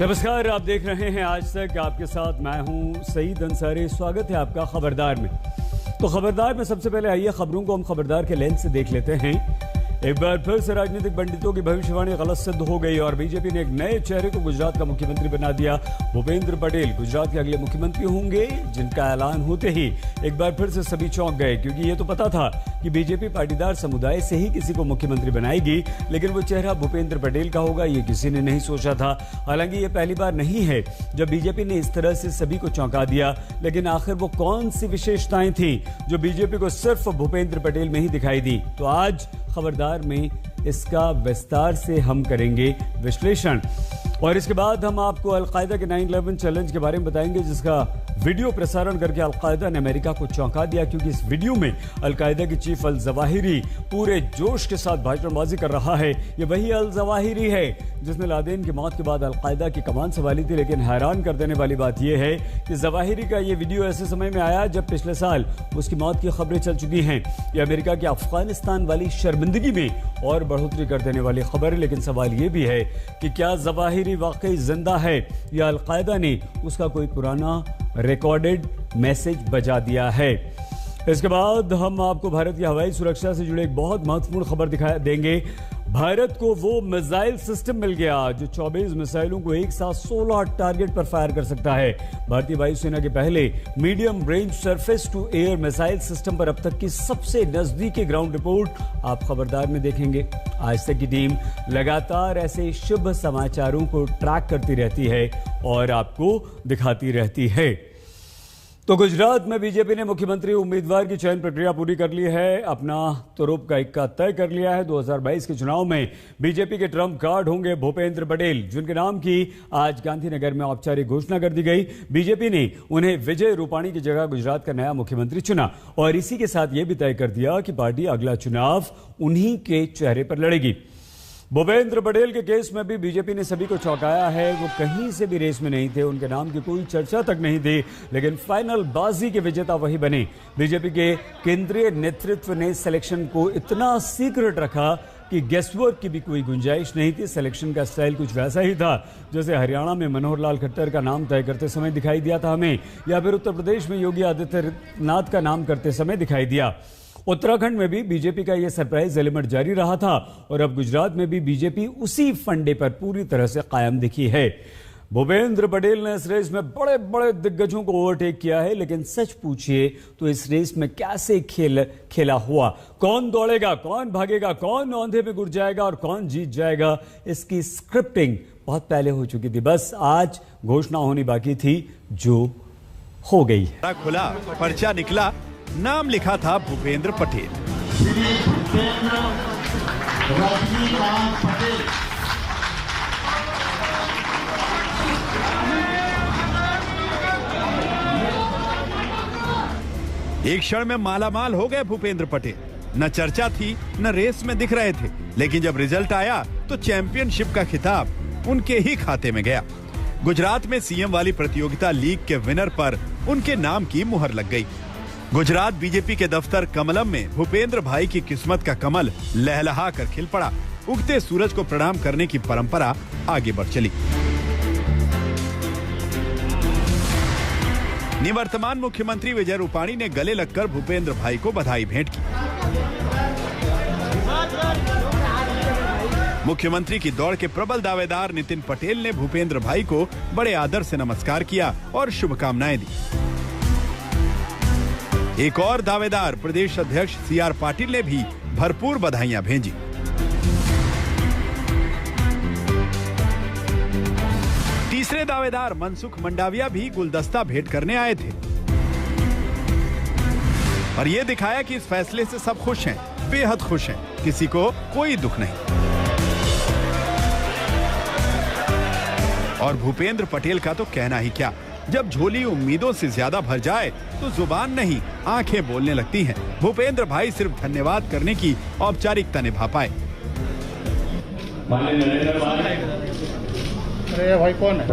नमस्कार, आप देख रहे हैं आज तक। आपके साथ मैं हूं सईद अंसारी। स्वागत है आपका खबरदार में। तो खबरदार में सबसे पहले आइए खबरों को हम खबरदार के लेंस से देख लेते हैं। एक बार फिर से राजनीतिक पंडितों की भविष्यवाणी गलत सिद्ध हो गई और बीजेपी ने एक नए चेहरे को गुजरात का मुख्यमंत्री बना दिया। भूपेंद्र पटेल गुजरात के अगले मुख्यमंत्री होंगे, जिनका ऐलान होते ही एक बार फिर से सभी चौंक गए, क्योंकि ये तो पता था कि बीजेपी पाटीदार समुदाय से ही किसी को मुख्यमंत्री बनाएगी, लेकिन वो चेहरा भूपेंद्र पटेल का होगा ये किसी ने नहीं सोचा था। हालांकि ये पहली बार नहीं है जब बीजेपी ने इस तरह से सभी को चौंका दिया, लेकिन आखिर वो कौन सी विशेषताएं थी जो बीजेपी को सिर्फ भूपेंद्र पटेल में ही दिखाई दी? तो आज खबरदार में इसका विस्तार से हम करेंगे विश्लेषण, और इसके बाद हम आपको अलकायदा के 9/11 चैलेंज के बारे में बताएंगे, जिसका वीडियो प्रसारण करके अलकायदा ने अमेरिका को चौंका दिया, क्योंकि इस वीडियो में अलकायदा की चीफ अल जवाहिरी पूरे जोश के साथ भाषणबाजी कर रहा है। ये वही अल जवाहिरी है जिसने लादेन की मौत के बाद अलकायदा की कमान संभाली थी। लेकिन हैरान कर देने वाली बात यह है कि जवाहिरी का ये वीडियो ऐसे समय में आया जब पिछले साल उसकी मौत की खबरें चल चुकी हैं। ये अमेरिका की अफगानिस्तान वाली शर्मिंदगी में और बढ़ोतरी कर देने वाली खबर है। लेकिन सवाल यह भी है कि क्या जवाहिरी वाकई जिंदा है या अलकायदा ने उसका कोई पुराना रिकॉर्डेड मैसेज बजा दिया है? इसके बाद हम आपको भारत की हवाई सुरक्षा से जुड़े एक बहुत महत्वपूर्ण खबर दिखा देंगे। भारत को वो मिसाइल सिस्टम मिल गया जो 24 मिसाइलों को एक साथ 16 टारगेट पर फायर कर सकता है। भारतीय वायुसेना के पहले medium range surface to air missile system पर अब तक की सबसे नजदीकी ग्राउंड रिपोर्ट आप खबरदार में देखेंगे। आज तक की टीम लगातार ऐसे शुभ समाचारों को ट्रैक करती रहती है और आपको दिखाती रहती है। तो गुजरात में बीजेपी ने मुख्यमंत्री उम्मीदवार की चयन प्रक्रिया पूरी कर ली है, अपना तुरुप का इक्का तय कर लिया है। 2022 के चुनाव में बीजेपी के ट्रम्प कार्ड होंगे भूपेंद्र पटेल, जिनके नाम की आज गांधीनगर में औपचारिक घोषणा कर दी गई। बीजेपी ने उन्हें विजय रूपाणी की जगह गुजरात का नया मुख्यमंत्री चुना और इसी के साथ यह भी तय कर दिया कि पार्टी अगला चुनाव उन्हीं के चेहरे पर लड़ेगी। भूपेंद्र पटेल के केस में भी बीजेपी ने सभी को चौंकाया है। वो कहीं से भी रेस में नहीं थे, उनके नाम की कोई चर्चा तक नहीं थी, लेकिन फाइनल बाजी के विजेता वही बने। बीजेपी के केंद्रीय नेतृत्व ने सिलेक्शन को इतना सीक्रेट रखा कि गेस्टवर्क की भी कोई गुंजाइश नहीं थी। सिलेक्शन का स्टाइल कुछ वैसा ही था जैसे हरियाणा में मनोहर लाल खट्टर का नाम तय करते समय दिखाई दिया था हमें, या फिर उत्तर प्रदेश में योगी आदित्यनाथ का नाम करते समय दिखाई दिया। उत्तराखंड में भी बीजेपी का यह सरप्राइज एलिमेंट जारी रहा था और अब गुजरात में भी बीजेपी उसी फंडे पर पूरी तरह से कायम दिखी है। भूपेंद्र पटेल ने इस रेस में बड़े बड़े दिग्गजों को ओवरटेक किया है, लेकिन सच पूछिए तो इस रेस में कैसे खेला हुआ, कौन दौड़ेगा, कौन भागेगा, कौन औंधे में गुड़ जाएगा और कौन जीत जाएगा, इसकी स्क्रिप्टिंग बहुत पहले हो चुकी थी। बस आज घोषणा होनी बाकी थी, जो हो गई। खुला पर्चा निकला, नाम लिखा था भूपेंद्र पटेल। एक क्षण में मालामाल हो गए भूपेंद्र पटेल। न चर्चा थी, न रेस में दिख रहे थे, लेकिन जब रिजल्ट आया तो चैंपियनशिप का खिताब उनके ही खाते में गया। गुजरात में सीएम वाली प्रतियोगिता लीग के विनर पर उनके नाम की मुहर लग गई। गुजरात बीजेपी के दफ्तर कमलम में भूपेंद्र भाई की किस्मत का कमल लहलहा कर खिल पड़ा। उगते सूरज को प्रणाम करने की परंपरा आगे बढ़ चली। निवर्तमान मुख्यमंत्री विजय रूपाणी ने गले लगकर भूपेंद्र भाई को बधाई भेंट की। मुख्यमंत्री की दौड़ के प्रबल दावेदार नितिन पटेल ने भूपेंद्र भाई को बड़े आदर से नमस्कार किया और शुभकामनाएं दी। एक और दावेदार प्रदेश अध्यक्ष CR पाटिल ने भी भरपूर बधाइयां भेजी। तीसरे दावेदार मनसुख मंडाविया भी गुलदस्ता भेंट करने आए थे और ये दिखाया कि इस फैसले से सब खुश हैं, बेहद खुश हैं, किसी को कोई दुख नहीं। और भूपेंद्र पटेल का तो कहना ही क्या, जब झोली उम्मीदों से ज्यादा भर जाए तो जुबान नहीं आंखें बोलने लगती हैं। भूपेंद्र भाई सिर्फ धन्यवाद करने की औपचारिकता निभा पाए। अरे भाई कौन है?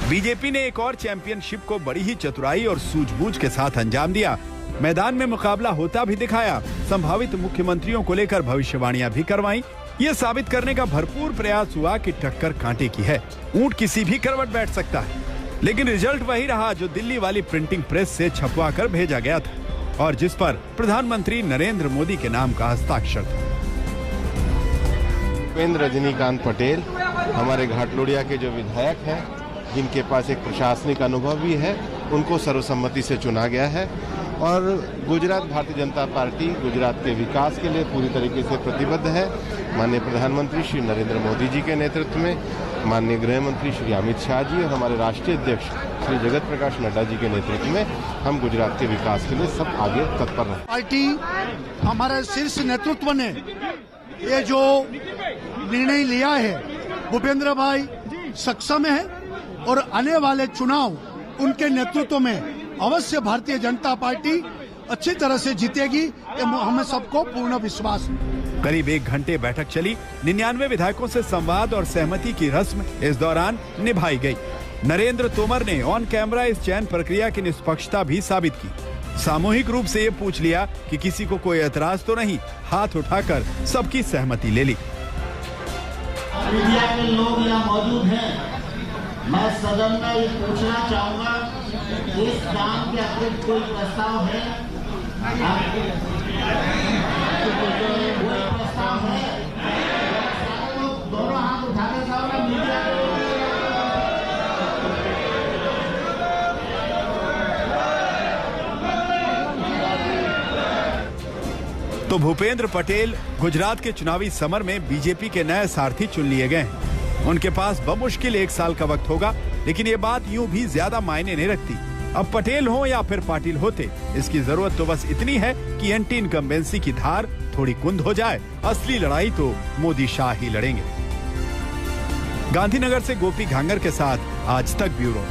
बीजेपी ने एक और चैंपियनशिप को बड़ी ही चतुराई और सूझबूझ के साथ अंजाम दिया। मैदान में मुकाबला होता भी दिखाया। संभावित मुख्यमंत्रियों को लेकर भविष्यवाणियां भी करवाई। ये साबित करने का भरपूर प्रयास हुआ कि टक्कर कांटे की है, ऊंट किसी भी करवट बैठ सकता है। लेकिन रिजल्ट वही रहा जो दिल्ली वाली प्रिंटिंग प्रेस से छपवा कर भेजा गया था और जिस पर प्रधानमंत्री नरेंद्र मोदी के नाम का हस्ताक्षर था। भूपेंद्र रजनीकांत पटेल हमारे घाटलोड़िया के जो विधायक हैं, जिनके पास एक प्रशासनिक अनुभव भी है, उनको सर्वसम्मति से चुना गया है और गुजरात भारतीय जनता पार्टी गुजरात के विकास के लिए पूरी तरीके से प्रतिबद्ध है। माननीय प्रधानमंत्री श्री नरेंद्र मोदी जी के नेतृत्व में, माननीय गृह मंत्री श्री अमित शाह जी और हमारे राष्ट्रीय अध्यक्ष श्री जगत प्रकाश नड्डा जी के नेतृत्व में हम गुजरात के विकास के लिए सब आगे तत्पर हैं। पार्टी हमारे शीर्ष नेतृत्व ने ये जो निर्णय लिया है, भूपेंद्र भाई सक्षम है और आने वाले चुनाव उनके नेतृत्व में अवश्य भारतीय जनता पार्टी अच्छी तरह से जीतेगी, ये हमें सबको पूर्ण विश्वास है। करीब 1 घंटे बैठक चली। 99 विधायकों से संवाद और सहमति की रस्म इस दौरान निभाई गई। नरेंद्र तोमर ने ऑन कैमरा इस चयन प्रक्रिया की निष्पक्षता भी साबित की। सामूहिक रूप से ये पूछ लिया कि किसी को कोई एतराज तो नहीं, हाथ उठाकर सबकी सहमति ले ली। मीडिया के लोग यहाँ मौजूद हैं, मैं सदन में ये पूछना चाहूंगा, इस काम के अतिरिक्त कोई प्रस्ताव है? कोई प्रस्ताव है? सारे लोग दोनों हाथ उठा के जाओ मीडिया तो भूपेंद्र पटेल गुजरात के चुनावी समर में बीजेपी के नए सारथी चुन लिए गए हैं। उनके पास बमुश्किल 1 साल का वक्त होगा, लेकिन ये बात यूं भी ज्यादा मायने नहीं रखती। अब पटेल हो या फिर पाटिल होते, इसकी जरूरत तो बस इतनी है कि एंटी इनकम्बेंसी की धार थोड़ी कुंद हो जाए। असली लड़ाई तो मोदी शाह ही लड़ेंगे। गांधीनगर से गोपी घांगर के साथ आज तक ब्यूरो।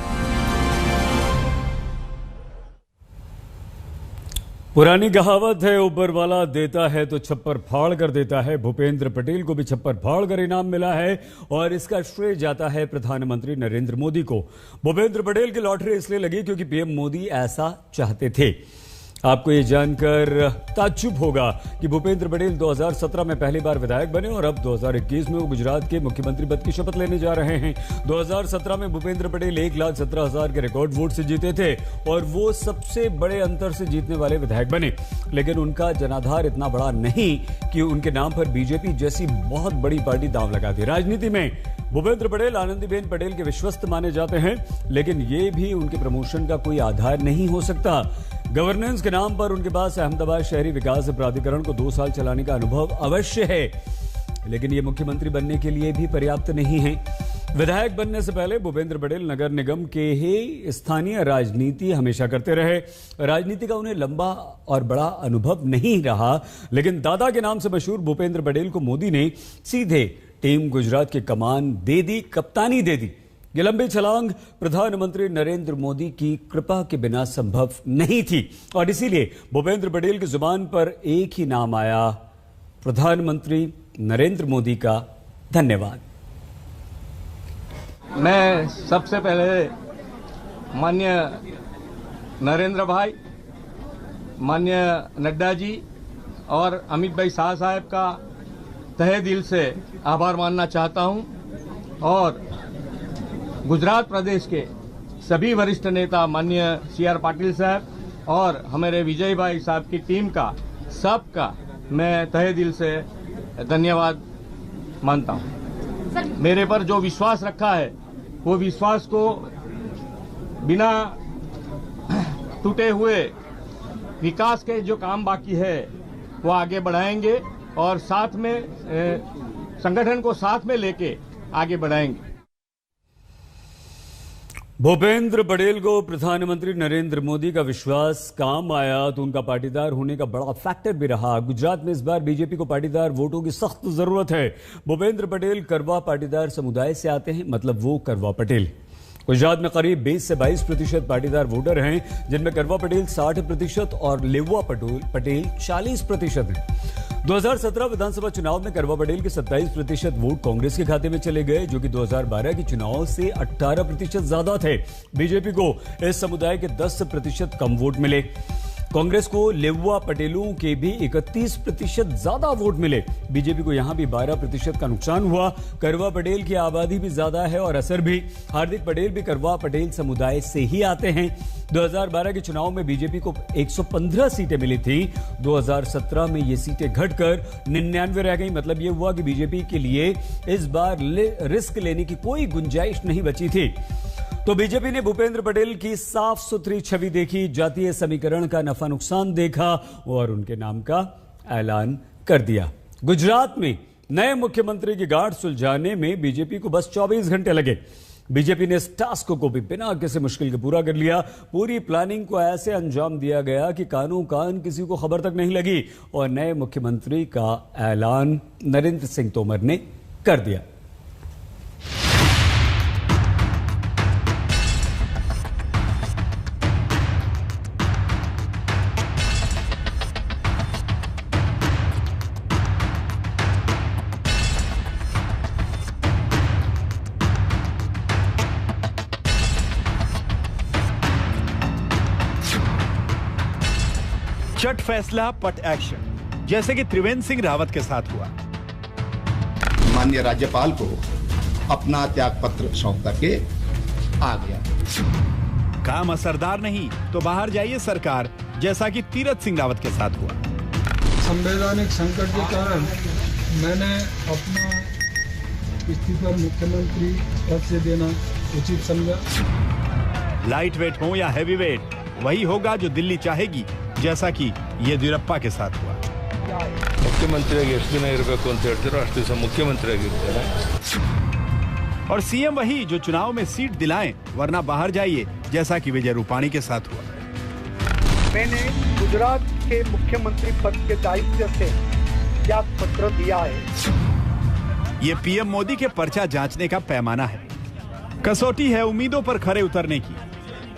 पुरानी कहावत है, ऊपर वाला देता है तो छप्पर फाड़ कर देता है। भूपेंद्र पटेल को भी छप्पर फाड़ कर इनाम मिला है और इसका श्रेय जाता है प्रधानमंत्री नरेंद्र मोदी को। भूपेंद्र पटेल की लॉटरी इसलिए लगी क्योंकि पीएम मोदी ऐसा चाहते थे। आपको ये जानकर ताज्जुब होगा कि भूपेंद्र पटेल 2017 में पहली बार विधायक बने और अब 2021 में वो गुजरात के मुख्यमंत्री पद की शपथ लेने जा रहे हैं। 2017 में भूपेंद्र पटेल 1,17,000 के रिकॉर्ड वोट से जीते थे और वो सबसे बड़े अंतर से जीतने वाले विधायक बने। लेकिन उनका जनाधार इतना बड़ा नहीं कि उनके नाम पर बीजेपी जैसी बहुत बड़ी पार्टी दांव लगा दी। राजनीति में भूपेंद्र पटेल आनंदीबेन पटेल के विश्वस्त माने जाते हैं, लेकिन ये भी उनके प्रमोशन का कोई आधार नहीं हो सकता। गवर्नेंस के नाम पर उनके पास अहमदाबाद शहरी विकास प्राधिकरण को 2 साल चलाने का अनुभव अवश्य है, लेकिन ये मुख्यमंत्री बनने के लिए भी पर्याप्त नहीं है। विधायक बनने से पहले भूपेंद्र पटेल नगर निगम के ही स्थानीय राजनीति हमेशा करते रहे। राजनीति का उन्हें लंबा और बड़ा अनुभव नहीं रहा, लेकिन दादा के नाम से मशहूर भूपेंद्र पटेल को मोदी ने सीधे टीम गुजरात की कमान दे दी, कप्तानी दे दी। ये लंबी छलांग प्रधानमंत्री नरेंद्र मोदी की कृपा के बिना संभव नहीं थी और इसीलिए भूपेंद्र पटेल की जुबान पर एक ही नाम आया, प्रधानमंत्री नरेंद्र मोदी का धन्यवाद। मैं सबसे पहले माननीय नरेंद्र भाई, माननीय नड्डा जी और अमित भाई शाह साहब का तहे दिल से आभार मानना चाहता हूं और गुजरात प्रदेश के सभी वरिष्ठ नेता माननीय CR पाटिल साहब और हमारे विजय भाई साहब की टीम का सबका मैं तहे दिल से धन्यवाद मानता हूं। मेरे पर जो विश्वास रखा है वो विश्वास को बिना टूटे हुए विकास के जो काम बाकी है वो आगे बढ़ाएंगे और साथ में संगठन को साथ में लेके आगे बढ़ाएंगे। भूपेंद्र पटेल को प्रधानमंत्री नरेंद्र मोदी का विश्वास काम आया तो उनका पाटीदार होने का बड़ा फैक्टर भी रहा। गुजरात में इस बार बीजेपी को पाटीदार वोटों की सख्त जरूरत है। भूपेंद्र पटेल करवा पाटीदार समुदाय से आते हैं, मतलब वो करवा पटेल। गुजरात में करीब 20 से 22% पाटीदार वोटर हैं, जिनमें करवा पटेल 60% और लेवा पटेल 40% हैं। 2017 विधानसभा चुनाव में करवा पटेल के 27% वोट कांग्रेस के खाते में चले गए, जो कि 2012 के चुनाव से 18% ज्यादा थे। बीजेपी को इस समुदाय के 10% कम वोट मिले। कांग्रेस को लेवा पटेलों के भी 31% ज्यादा वोट मिले। बीजेपी को यहां भी 12% का नुकसान हुआ। करवा पटेल की आबादी भी ज्यादा है और असर भी। हार्दिक पटेल भी करवा पटेल समुदाय से ही आते हैं। 2012 के चुनाव में बीजेपी को 115 सीटें मिली थी। 2017 में ये सीटें घटकर 99 रह गई। मतलब ये हुआ कि बीजेपी के लिए इस बार रिस्क लेने की कोई गुंजाइश नहीं बची थी। तो बीजेपी ने भूपेंद्र पटेल की साफ सुथरी छवि देखी, जातीय समीकरण का नफा नुकसान देखा और उनके नाम का ऐलान कर दिया। गुजरात में नए मुख्यमंत्री की गांठ सुलझाने में बीजेपी को बस 24 घंटे लगे। बीजेपी ने इस टास्क को भी बिना किसी मुश्किल के पूरा कर लिया। पूरी प्लानिंग को ऐसे अंजाम दिया गया कि कानों कान किसी को खबर तक नहीं लगी और नए मुख्यमंत्री का ऐलान नरेंद्र सिंह तोमर ने कर दिया। चट फैसला पट एक्शन, जैसे कि त्रिवेंद्र सिंह रावत के साथ हुआ। माननीय राज्यपाल को अपना त्याग पत्र सौंप करके आ गया। काम असरदार नहीं तो बाहर जाइए सरकार, जैसा कि तीरथ सिंह रावत के साथ हुआ। संवैधानिक संकट के कारण मैंने अपना इस्तीफा मुख्यमंत्री पद से देना उचित समझा। लाइट वेट हो या हैवी वेट, वही होगा जो दिल्ली चाहेगी, जैसा कि येदियुरप्पा के साथ हुआ। मुख्यमंत्री ಎಷ್ಟು ದಿನ ಇರಬೇಕು ಅಂತ ಹೇಳ್ತಿರೋ ಅಷ್ಟು ದಿವಸ ಮುಖ್ಯಮಂತ್ರಿ ಆಗಿರ್ತಾರೆ। और सीएम वही जो चुनाव में सीट दिलाएं, वरना बाहर जाइए, जैसा कि विजय रूपाणी के साथ हुआ। मैंने गुजरात के मुख्यमंत्री पद के दायित्व से त्याग पत्र दिया है। ये पीएम मोदी के पर्चा जांचने का पैमाना है। कसौटी है उम्मीदों पर खरे उतरने की।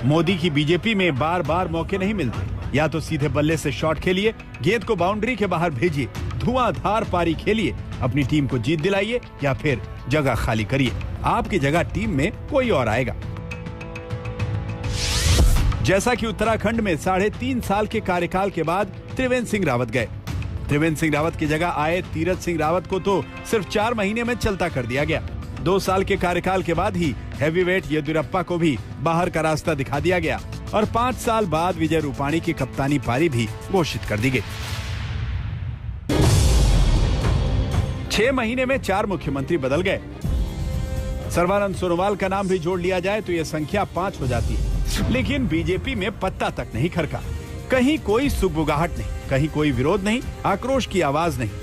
मोदी की बीजेपी में बार बार मौके नहीं मिलते। या तो सीधे बल्ले से शॉट खेलिए, गेंद को बाउंड्री के बाहर भेजिए, धुआंधार पारी खेलिए, अपनी टीम को जीत दिलाइए, या फिर जगह खाली करिए। आपकी जगह टीम में कोई और आएगा। जैसा कि उत्तराखंड में 3.5 साल के कार्यकाल के बाद त्रिवेंद्र सिंह रावत गए। त्रिवेंद्र सिंह रावत की जगह आए तीरथ सिंह रावत को तो सिर्फ 4 महीने में चलता कर दिया गया। 2 साल के कार्यकाल के बाद ही हैवीवेट येदियुरप्पा को भी बाहर का रास्ता दिखा दिया गया और 5 साल बाद विजय रूपाणी की कप्तानी पारी भी घोषित कर दी गई। 6 महीने में 4 मुख्यमंत्री बदल गए। सर्बानंद सोनोवाल का नाम भी जोड़ लिया जाए तो यह संख्या 5 हो जाती है। लेकिन बीजेपी में पत्ता तक नहीं खरका। कहीं कोई सुगबुगाहट नहीं, कहीं कोई विरोध नहीं, आक्रोश की आवाज नहीं।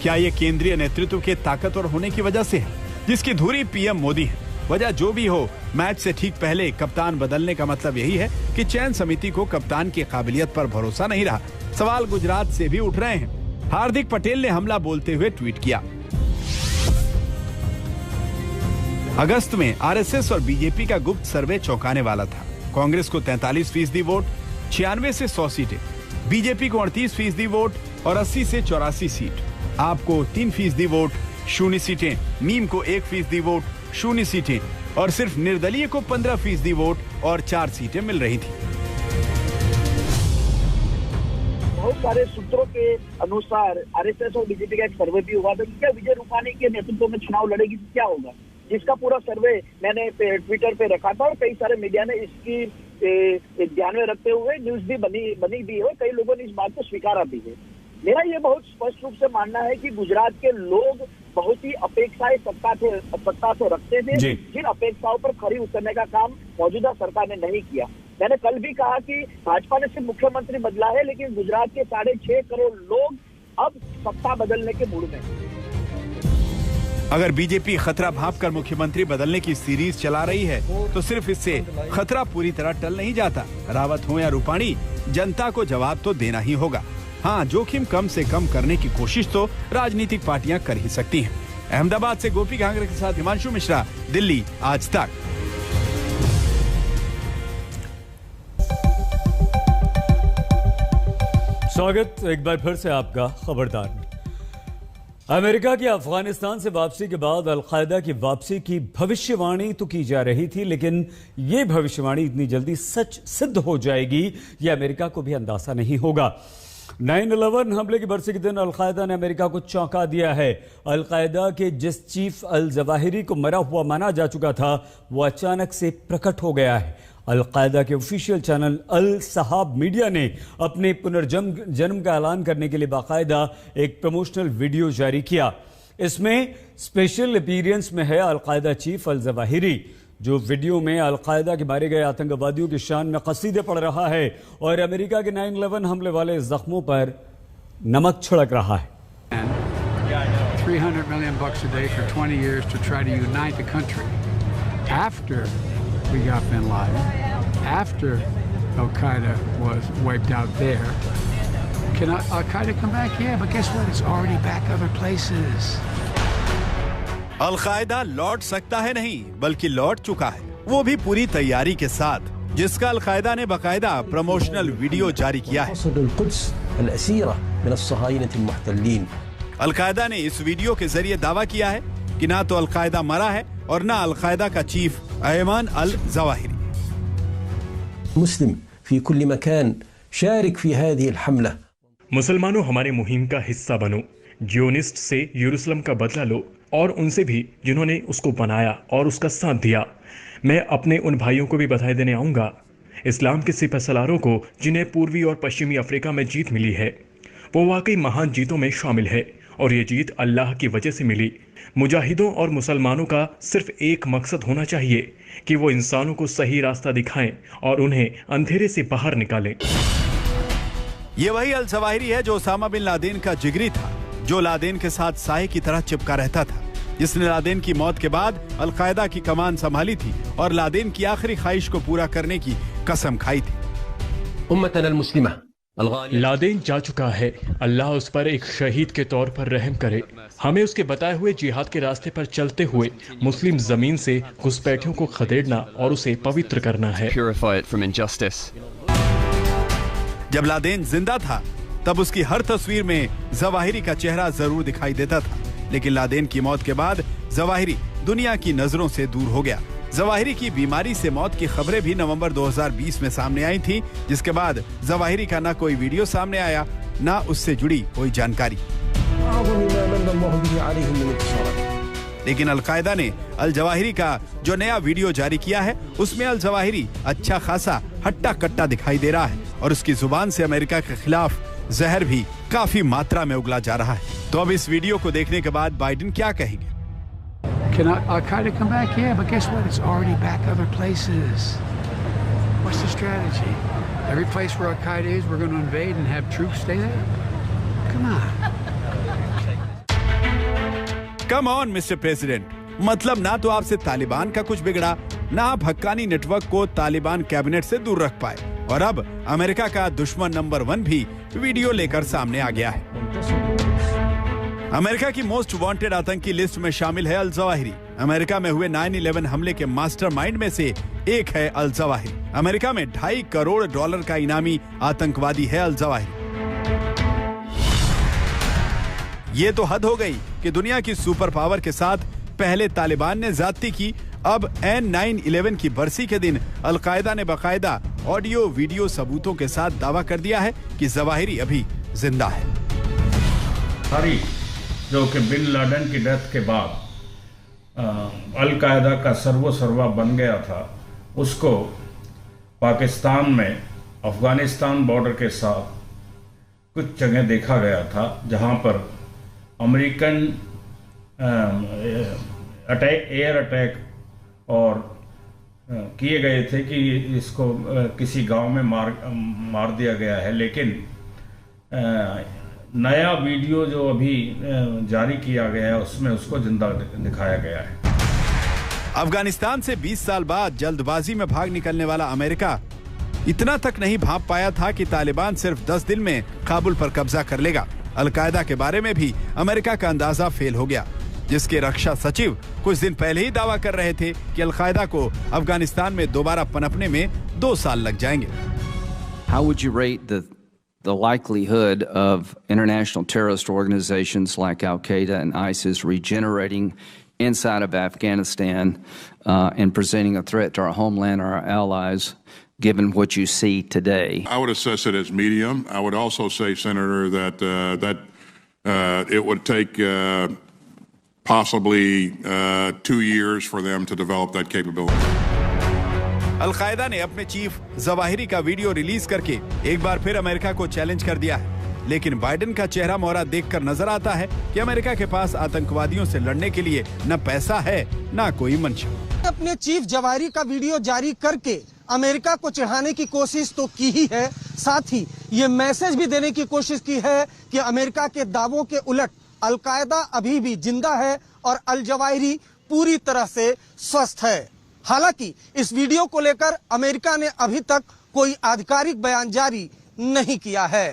क्या ये केंद्रीय नेतृत्व के ताकतवर होने की वजह से है, जिसकी धुरी पीएम मोदी है? वजह जो भी हो, मैच से ठीक पहले कप्तान बदलने का मतलब यही है कि चयन समिति को कप्तान की काबिलियत पर भरोसा नहीं रहा। सवाल गुजरात से भी उठ रहे हैं। हार्दिक पटेल ने हमला बोलते हुए ट्वीट किया। अगस्त में आरएसएस और बीजेपी का गुप्त सर्वे चौंकाने वाला था। कांग्रेस को 43% वोट, 96 से 100 सीटें, बीजेपी को 38% वोट और 80 से 84 सीट, आपको 3% वोट, 0 सीटें, मीम को 1% वोट, 0 सीटें और सिर्फ निर्दलीय को 15% वोट और 4 सीटें मिल रही थी। बहुत सारे सूत्रों के अनुसार आरएसएस और बीजेपी का एक सर्वे भी हुआ था कि क्या विजय रूपाणी के नेतृत्व में चुनाव लड़ेगी तो क्या होगा, जिसका पूरा सर्वे मैंने ट्विटर पे रखा था और कई सारे मीडिया ने इसकी ध्यान में रखते हुए न्यूज भी बनी भी है। कई लोगों ने इस बात को स्वीकारा भी है। मेरा ये बहुत स्पष्ट रूप से मानना है कि गुजरात के लोग बहुत ही अपेक्षाएं सत्ता से रखते थे, जिन अपेक्षाओं पर खरी उतरने का काम मौजूदा सरकार ने नहीं किया। मैंने कल भी कहा कि भाजपा ने सिर्फ मुख्यमंत्री बदला है, लेकिन गुजरात के 6.5 करोड़ लोग अब सत्ता बदलने के मूड में। अगर बीजेपी खतरा भांपकर मुख्यमंत्री बदलने की सीरीज चला रही है तो सिर्फ इससे खतरा पूरी तरह टल नहीं जाता। रावत हो या रूपाणी, जनता को जवाब तो देना ही होगा। हाँ, जोखिम कम से कम करने की कोशिश तो राजनीतिक पार्टियां कर ही सकती हैं। अहमदाबाद से गोपी घांगरे के साथ हिमांशु मिश्रा, दिल्ली आज तक। स्वागत एक बार फिर से आपका खबरदार में। अमेरिका की अफगानिस्तान से वापसी के बाद अलकायदा की वापसी की भविष्यवाणी तो की जा रही थी, लेकिन ये भविष्यवाणी इतनी जल्दी सच सिद्ध हो जाएगी ये अमेरिका को भी अंदाजा नहीं होगा। 9/11 हमले की बरसी के दिन अलकायदा ने अमेरिका को चौंका दिया है। अलकायदा के जिस चीफ अल जवाहिरी को मरा हुआ माना जा चुका था वो अचानक से प्रकट हो गया है। अलकायदा के ऑफिशियल चैनल अल सहाब मीडिया ने अपने पुनर्जन्म का ऐलान करने के लिए बाकायदा एक प्रमोशनल वीडियो जारी किया। इसमें स्पेशल अपीयरेंस में है अलकायदा चीफ अल जवाहिरी, जो वीडियो में अलकायदा के मारे गए आतंकवादियों की शान में कसीदे पढ़ रहा है और अमेरिका के 9/11 हमले वाले जख्मों पर नमक छिड़क रहा है। $300 million a day for 20 years to try to unite the country. After we got bin Laden, after Al-Qaeda was wiped out there, can Al-Qaeda come back? Yeah, but guess what? It's already back other places. Al Qaeda लौट सकता है नहीं, बल्कि लौट चुका है, वो भी पूरी तैयारी के साथ, जिसका अल-कायदा ने बाकायदा प्रमोशनल वीडियो जारी किया है। अल-कायदा ने इस वीडियो के जरिए दावा किया है कि ना तो अल-कायदा मरा है और ना अल-कायदा का चीफ अयमान अल जवाहिरी। मुस्लिम फी कुल्ली मकान शारिक फी हादिही अल-हमला। मुसलमानों हमारे मुहिम का हिस्सा बनो, जियोनिस्ट से यरूशलेम का बदला लो और उनसे भी जिन्होंने उसको बनाया और उसका साथ दिया। मैं अपने उन भाइयों को भी बधाई देने आऊँगा, इस्लाम के सिपहसालारों को जिन्हें पूर्वी और पश्चिमी अफ्रीका में जीत मिली है। वो वाकई महान जीतों में शामिल है और ये जीत अल्लाह की वजह से मिली। मुजाहिदों और मुसलमानों का सिर्फ एक मकसद होना चाहिए कि वो इंसानों को सही रास्ता दिखाएं और उन्हें अंधेरे से बाहर निकालें। ये वही अल जवाहिरी है जो ओसामा बिन लादेन का जिगरी था, जो लादेन के साथ साए की तरह चिपका रहता था, जिसने लादेन की मौत के बाद अल-कायदा की कमान संभाली थी और लादेन की आखिरी ख्वाहिश को पूरा करने की कसम खाई थी। उम्मतन अल-मुस्लिमा, लादेन जा चुका है, अल्लाह उस पर एक शहीद के तौर पर रहम करे। हमें उसके बताए हुए जिहाद के रास्ते पर चलते हुए मुस्लिम जमीन से घुसपैठियों को खदेड़ना और उसे पवित्र करना है। जब लादेन जिंदा था तब उसकी हर तस्वीर में जवाहिरी का चेहरा जरूर दिखाई देता था, लेकिन लादेन की मौत के बाद जवाहिरी दुनिया की नजरों से दूर हो गया। जवाहिरी की बीमारी से मौत की खबरें भी नवंबर 2020 में सामने आई थी, जिसके बाद जवाहिरी का ना कोई वीडियो सामने आया, ना उससे जुड़ी कोई जानकारी। लेकिन अल-कायदा ने अल जवाहिरी का जो नया वीडियो जारी किया है, उसमें अल जवाहिरी अच्छा खासा हट्टा कट्टा दिखाई दे रहा है और उसकी जुबान से अमेरिका के खिलाफ जहर भी काफी मात्रा में उगला जा रहा है। तो अब इस वीडियो को देखने के बाद बाइडेन क्या कहेंगे? Can Al-Qaeda come back? Yeah, but guess what? It's already back other places. What's the strategy? Every place where Al-Qaeda is, we're going to invade and have troops stay there? Come on. Come on, Mr. President. मतलब ना तो आपसे तालिबान का कुछ बिगड़ा, ना आप Haqqani network को तालिबान कैबिनेट से दूर रख पाए, और अब अमेरिका का दुश्मन नंबर 1 भी वीडियो लेकर सामने आ गया है। अमेरिका की मोस्ट वांटेड आतंकी लिस्ट में शामिल है अल जवाहिरी। अमेरिका में हुए 9/11 हमले के मास्टरमाइंड में से एक है अल जवाहिरी। अमेरिका में $2.5 करोड़ का इनामी आतंकवादी है अल जवाहिरी। ये तो हद हो गई कि दुनिया की सुपर पावर के साथ पहले तालिबान ने ज्यादती की, अब 9/11 की बरसी के दिन अल-कायदा ने बाकायदा ऑडियो वीडियो सबूतों के साथ दावा कर दिया है कि जवाहिरी अभी जिंदा है। जो कि बिन लादेन की डेथ के बाद अल-कायदा का सर्वा बन गया था, उसको पाकिस्तान में अफगानिस्तान बॉर्डर के साथ कुछ जगह देखा गया था जहां पर अमेरिकन एयर अटैक और किए गए थे कि इसको किसी गांव में मार दिया गया है। लेकिन नया वीडियो जो अभी जारी किया गया है उसमें उसको जिंदा दिखाया गया है। अफगानिस्तान से 20 साल बाद जल्दबाजी में भाग निकलने वाला अमेरिका इतना तक नहीं भांप पाया था कि तालिबान सिर्फ 10 दिन में काबुल पर कब्जा कर लेगा। अल-कायदा के बारे में भी अमेरिका का अंदाजा फेल हो गया, जिसके रक्षा सचिव कुछ दिन पहले ही दावा कर रहे थे कि अल-कायदा को अफगानिस्तान में दोबारा पनपने में 2 साल लग जाएंगे। How would you rate the the likelihood of international terrorist organizations like Al-Qaeda and ISIS regenerating inside of Afghanistan and presenting a threat to our homeland or our allies, given what you see today? I would assess it as medium. I would also say, Senator, that it would take possibly 2 years for them to develop that capability. Al Qaeda ने अपने chief Zawahiri का video release करके एक बार फिर America को challenge कर दिया है, लेकिन बाइडेन का चेहरा मोहरा देखकर नजर आता है कि अमेरिका के पास आतंकवादियों से लड़ने के लिए न पैसा है न कोई मंशा। अपने चीफ जवाहिरी का वीडियो जारी करके अमेरिका को चिढ़ाने की कोशिश तो की ही है, साथ ही ये मैसेज भी देने की कोशिश की है कि अमेरिका के दावों के उलट अलकायदा अभी भी जिंदा है और अल जवाहिरी पूरी तरह से स्वस्थ है। हालांकि इस वीडियो को लेकर अमेरिका ने अभी तक कोई आधिकारिक बयान जारी नहीं किया है।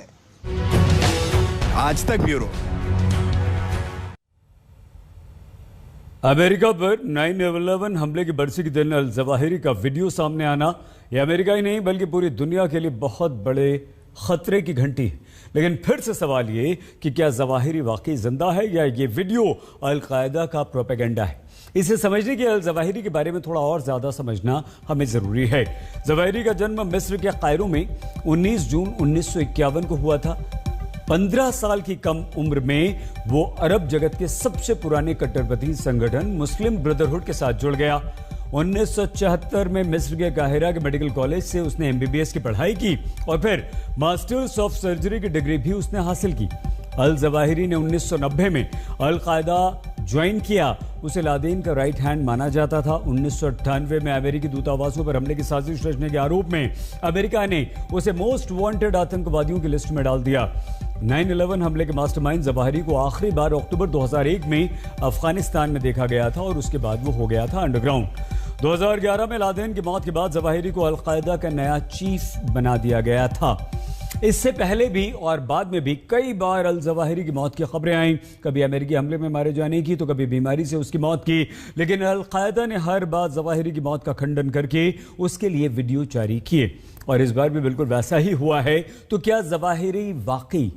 आज तक ब्यूरो। अमेरिका पर 9/11 हमले की बरसी के दिन अल जवाहिरी का वीडियो सामने आना यह अमेरिका ही नहीं बल्कि पूरी दुनिया के लिए बहुत बड़े खतरे की घंटी है। लेकिन फिर से सवाल ये कि क्या जवाहिरी वाकई जिंदा है या ये वीडियो अलकायदा का प्रोपेगेंडा है। इसे समझने के अल जवाहिरी के बारे में थोड़ा और ज्यादा समझना हमें जरूरी है। जवाहिरी का जन्म मिस्र के कायरो में 19 जून 1951 को हुआ था। 15 साल की कम उम्र में वो अरब जगत के सबसे पुराने कट्टरपंथी संगठन मुस्लिम ब्रदरहुड के साथ जुड़ गया। 1974 में मिस्र के काहिरा के मेडिकल कॉलेज से उसने एमबीबीएस की पढ़ाई की और फिर मास्टर्स ऑफ सर्जरी की डिग्री भी उसने हासिल की। अल जवाहिरी ने 1990 में अल-कायदा ज्वाइन किया। उसे लादेन का राइट हैंड माना जाता था। 1998 में अमेरिकी दूतावासों पर हमले की साजिश रचने के आरोप में अमेरिका ने उसे मोस्ट वांटेड आतंकवादियों की लिस्ट में डाल दिया। 9/11 हमले के मास्टरमाइंड जवाहिरी को आखिरी बार अक्टूबर 2001 में अफगानिस्तान में देखा गया था और उसके बाद वो हो गया था अंडरग्राउंड। 2011 में लादेन की मौत के बाद जवाहिरी को अल-कायदा का नया चीफ बना दिया गया था। इससे पहले भी और बाद में भी कई बार अल जवाहिरी की मौत की खबरें आईं। कभी अमेरिकी हमले में मारे जाने की तो कभी बीमारी से उसकी मौत की, लेकिन अल-कायदा ने हर बार जवाहिरी की मौत का खंडन करके उसके लिए वीडियो जारी किए और इस बार भी बिल्कुल वैसा ही हुआ है। तो क्या जवाहिरी वाकई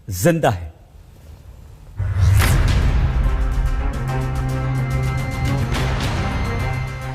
जिंदा है?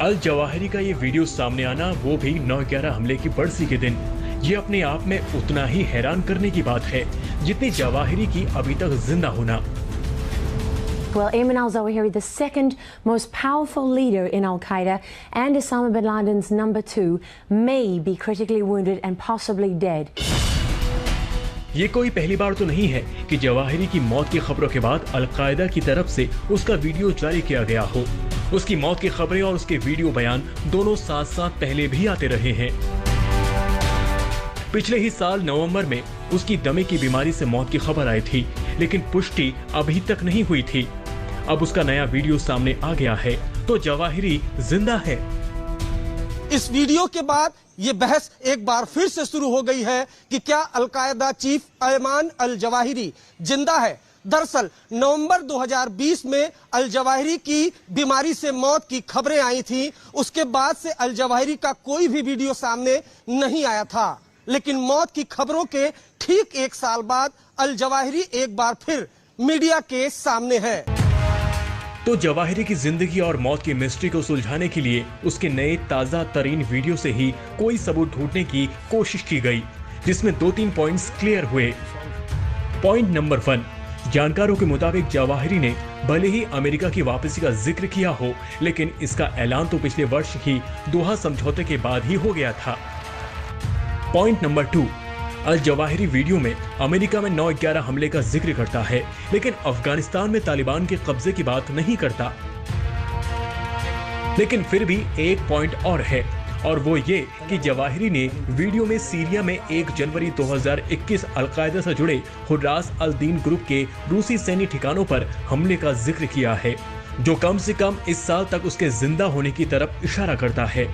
अल जवाहिरी का ये वीडियो सामने आना, वो भी 9/11 हमले की बरसी के दिन, ये अपने आप में उतना ही हैरान करने की बात है जितनी जवाहिरी की अभी तक जिंदा होना। Well, Ayman al-Zawahiri, the second most powerful leader in Al-Qaeda and Osama bin Laden's number 2, may be critically wounded and possibly dead. ये कोई पहली बार तो नहीं है कि जवाहिरी की मौत की खबरों के बाद अल-कायदा की तरफ से उसका वीडियो जारी किया गया हो। उसकी मौत की खबरें और उसके वीडियो बयान दोनों साथ साथ पहले भी आते रहे हैं। पिछले ही साल नवंबर में उसकी दमे की बीमारी से मौत की खबर आई थी, लेकिन पुष्टि अभी तक नहीं हुई थी। अब उसका नया वीडियो सामने आ गया है, तो जवाहिरी जिंदा है। इस वीडियो के बाद ये बहस एक बार फिर से शुरू हो गई है कि क्या al Qaeda chief Ayman al Zawahiri जिंदा है। दरअसल नवंबर 2020 में अल जवाहिरी की बीमारी से मौत की खबरें आई थी। उसके बाद से अल जवाहिरी का कोई भी वीडियो सामने नहीं आया था, लेकिन मौत की खबरों के ठीक 1 साल बाद अल जवाहिरी एक बार फिर मीडिया के सामने है। तो जवाहिरी की जिंदगी और मौत की मिस्ट्री को सुलझाने के लिए उसके नए ताजा तरीन वीडियो से ही कोई सबूत ढूंढने की कोशिश की गई, जिसमें 2-3 पॉइंट्स क्लियर हुए। पॉइंट नंबर 1, जानकारों के मुताबिक जवाहिरी ने भले ही अमेरिका की वापसी का जिक्र किया हो, लेकिन इसका ऐलान तो पिछले वर्ष ही दोहा समझौते के बाद ही हो गया था। Point number 2, al Zawahiri video में अमेरिका में 9/11 हमले का जिक्र करता है, लेकिन अफगानिस्तान में तालिबान के कब्जे की बात नहीं करता। लेकिन फिर भी एक पॉइंट और है, और वो ये कि जवाहिरी ने वीडियो में सीरिया में 1 जनवरी 2021 अल-कायदा से जुड़े हुर्रास अल-दीन ग्रुप के रूसी सैन्य ठिकानों पर हमले का जिक्र किया है, जो कम से कम इस साल तक उसके जिंदा होने की तरफ इशारा करता है।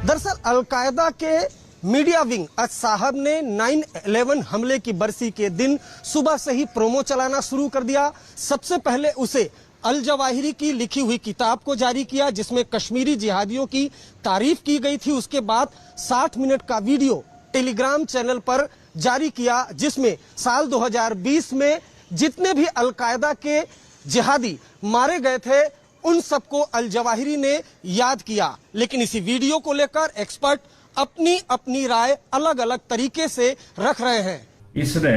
दरअसल अल-कायदा के मीडिया विंग आज साहब ने 9/11 हमले की बरसी के दिन सुबह से ही प्रोमो चलाना शुरू कर दिया। सबसे पहले उसे अल जवाहिरी की लिखी हुई किताब को जारी किया, जिसमें कश्मीरी जिहादियों की तारीफ की गई थी। उसके बाद 60 मिनट का वीडियो टेलीग्राम चैनल पर जारी किया, जिसमें साल 2020 में जितने भी अलकायदा के जिहादी मारे गए थे उन सबको अल जवाहिरी ने याद किया। लेकिन इसी वीडियो को लेकर एक्सपर्ट अपनी अपनी राय अलग अलग तरीके से रख रहे हैं। इसने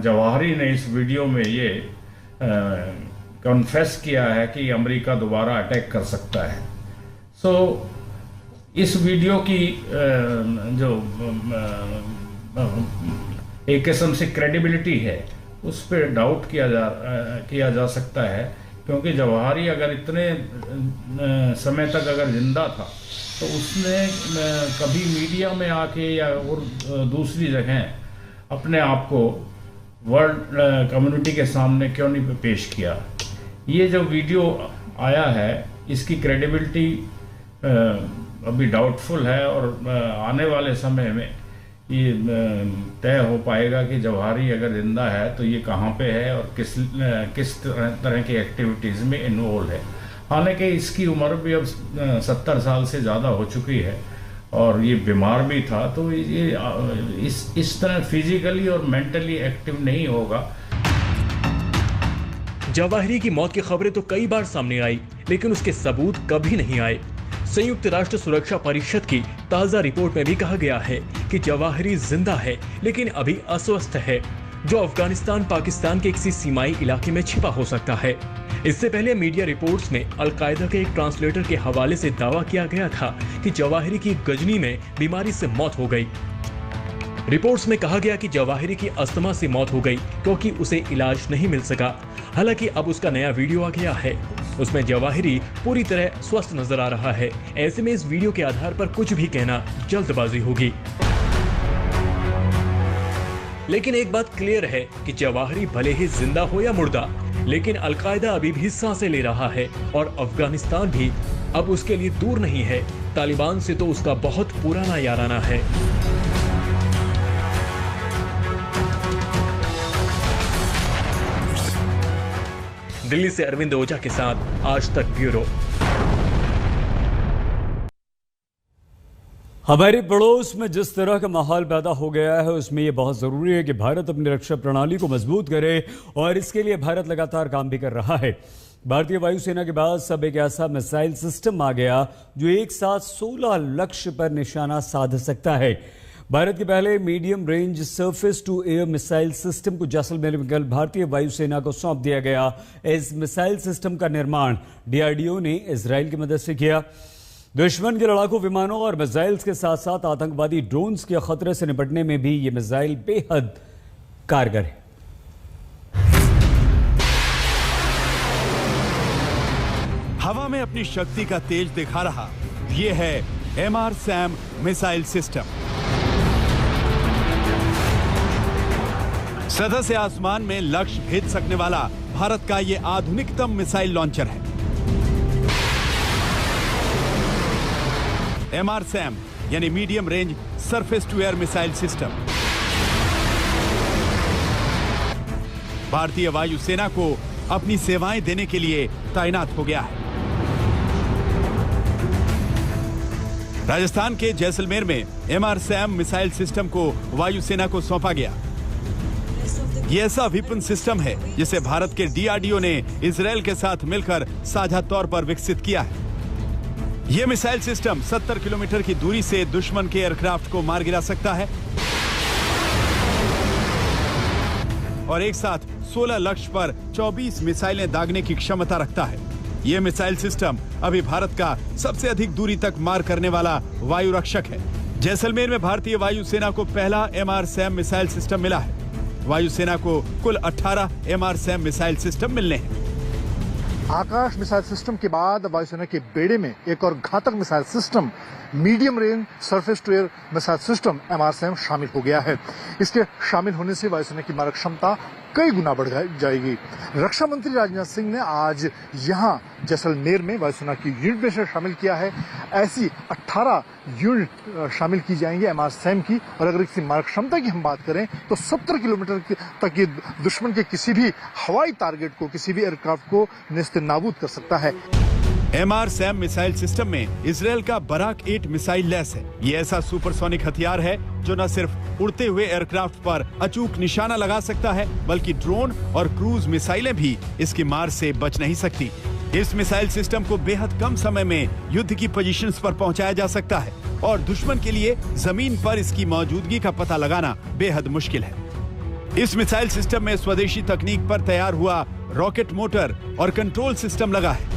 जवाहिरी ने इस वीडियो में ये कन्फेस किया है कि अमेरिका दोबारा अटैक कर सकता है। सो इस वीडियो की जो एक किस्म से क्रेडिबिलिटी है उस पर डाउट किया जा सकता है, क्योंकि जवाहिरी अगर इतने समय तक अगर जिंदा था तो उसने कभी मीडिया में आके या और दूसरी जगह अपने आप को वर्ल्ड कम्युनिटी के सामने क्यों नहीं पेश किया। ये जो वीडियो आया है इसकी क्रेडिबिलिटी अभी डाउटफुल है और आने वाले समय में ये तय हो पाएगा कि जवाहिरी अगर जिंदा है तो ये कहाँ पे है और किस तरह की एक्टिविटीज़ में इन्वॉल्व है। हालांकि इसकी उम्र भी अब 70 साल से ज़्यादा हो चुकी है और ये बीमार भी था, तो ये इस तरह फिजिकली और मेंटली एक्टिव नहीं होगा। जवाहिरी की मौत की खबरें तो कई बार सामने आई, लेकिन उसके सबूत कभी नहीं आए। संयुक्त राष्ट्र सुरक्षा परिषद की ताजा रिपोर्ट में भी कहा गया है कि जवाहिरी जिंदा है लेकिन अभी अस्वस्थ है, जो अफगानिस्तान पाकिस्तान के किसी सीमाई इलाके में छिपा हो सकता है। इससे पहले मीडिया रिपोर्ट्स में अलकायदा के एक ट्रांसलेटर के हवाले से दावा किया गया था कि जवाहिरी की गजनी में बीमारी से मौत हो गई। रिपोर्ट्स में कहा गया कि जवाहिरी की अस्थमा से मौत हो गई क्योंकि उसे इलाज नहीं मिल सका। हालांकि अब उसका नया वीडियो आ गया है, उसमें जवाहिरी पूरी तरह स्वस्थ नजर आ रहा है। ऐसे में इस वीडियो के आधार पर कुछ भी कहना जल्दबाजी होगी। लेकिन एक बात क्लियर है कि जवाहिरी भले ही जिंदा हो या मुर्दा, लेकिन अलकायदा अभी भी सांसें ले रहा है और अफगानिस्तान भी अब उसके लिए दूर नहीं है। तालिबान से तो उसका बहुत पुराना याराना है। दिल्ली से अरविंद ओझा के साथ आज तक ब्यूरो। हमारे पड़ोस में जिस तरह का माहौल पैदा हो गया है उसमें यह बहुत ज़रूरी है कि भारत अपनी रक्षा प्रणाली को मजबूत करे और इसके लिए भारत लगातार काम भी कर रहा है। भारतीय वायुसेना के पास अब एक ऐसा मिसाइल सिस्टम आ गया जो एक साथ 16 लक्ष्य पर निशाना साध सकता है। भारत के पहले medium range surface to air missile system को जैसलमेर में कल भारतीय वायुसेना को सौंप दिया गया। इस मिसाइल सिस्टम का निर्माण DRDO ने इजराइल की मदद से किया। दुश्मन के लड़ाकू विमानों और मिसाइल्स के साथ साथ आतंकवादी ड्रोन्स के खतरे से निपटने में भी ये मिसाइल बेहद कारगर है। हवा में अपनी शक्ति का तेज दिखा रहा ये है MRSAM मिसाइल सिस्टम। सतह से आसमान में लक्ष्य भेद सकने वाला भारत का ये आधुनिकतम मिसाइल लॉन्चर है। MRSAM यानी medium range surface to air missile system भारतीय वायुसेना को अपनी सेवाएं देने के लिए तैनात हो गया है। राजस्थान के जैसलमेर में MRSAM मिसाइल सिस्टम को वायुसेना को सौंपा गया। ये ऐसा विपन सिस्टम है जिसे भारत के DRDO ने इजराइल के साथ मिलकर साझा तौर पर विकसित किया है। यह मिसाइल सिस्टम 70 किलोमीटर की दूरी से दुश्मन के एयरक्राफ्ट को मार गिरा सकता है और एक साथ 16 लक्ष्य पर 24 मिसाइलें दागने की क्षमता रखता है। यह मिसाइल सिस्टम अभी भारत का सबसे अधिक दूरी तक मार करने वाला वायु रक्षक है। जैसलमेर में भारतीय वायुसेना को पहला MRSAM मिसाइल सिस्टम मिला है। वायुसेना को कुल 18 MRSAM मिसाइल सिस्टम मिलने हैं। आकाश मिसाइल सिस्टम के बाद वायुसेना के बेड़े में एक और घातक missile system medium range surface to air missile system MRSAM शामिल हो गया है। इसके शामिल होने से वायुसेना की मारक क्षमता कई गुना बढ़ जाएगी। रक्षा मंत्री राजनाथ सिंह ने आज यहाँ जैसलमेर में वायुसेना की यूनिट में शामिल किया है। ऐसी 18 यूनिट शामिल की जाएंगी MRSAM की, और अगर इसकी मारक क्षमता की हम बात करें तो 70 किलोमीटर तक ये दुश्मन के किसी भी हवाई टारगेट को, किसी भी एयरक्राफ्ट को नेस्त नाबूद कर सकता है। MRSAM मिसाइल सिस्टम में इजरायल का बराक 8 मिसाइल लैस है। ये ऐसा सुपरसोनिक हथियार है जो न सिर्फ उड़ते हुए एयरक्राफ्ट पर अचूक निशाना लगा सकता है, बल्कि ड्रोन और क्रूज मिसाइलें भी इसकी मार से बच नहीं सकती। इस मिसाइल सिस्टम को बेहद कम समय में युद्ध की पोजीशंस पर पहुंचाया जा सकता है और दुश्मन के लिए जमीन पर इसकी मौजूदगी का पता लगाना बेहद मुश्किल है। इस मिसाइल सिस्टम में स्वदेशी तकनीक पर तैयार हुआ रॉकेट मोटर और कंट्रोल सिस्टम लगा है।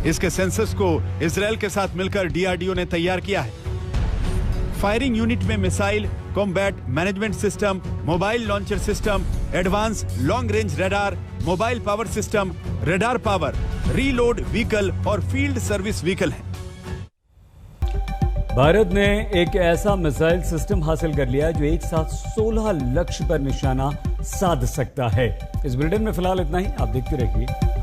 इसके सेंसर्स को इजरायल के साथ मिलकर DRDO ने तैयार किया है। फायरिंग यूनिट में missile, combat management system, mobile launcher system, advance long range radar, mobile power system, radar power, reload vehicle और फील्ड सर्विस व्हीकल है। भारत ने एक ऐसा मिसाइल सिस्टम हासिल कर लिया जो एक साथ 16 लक्ष्य पर निशाना साध सकता है। इस बुलेटिन में फिलहाल इतना ही। आप देखते रहिए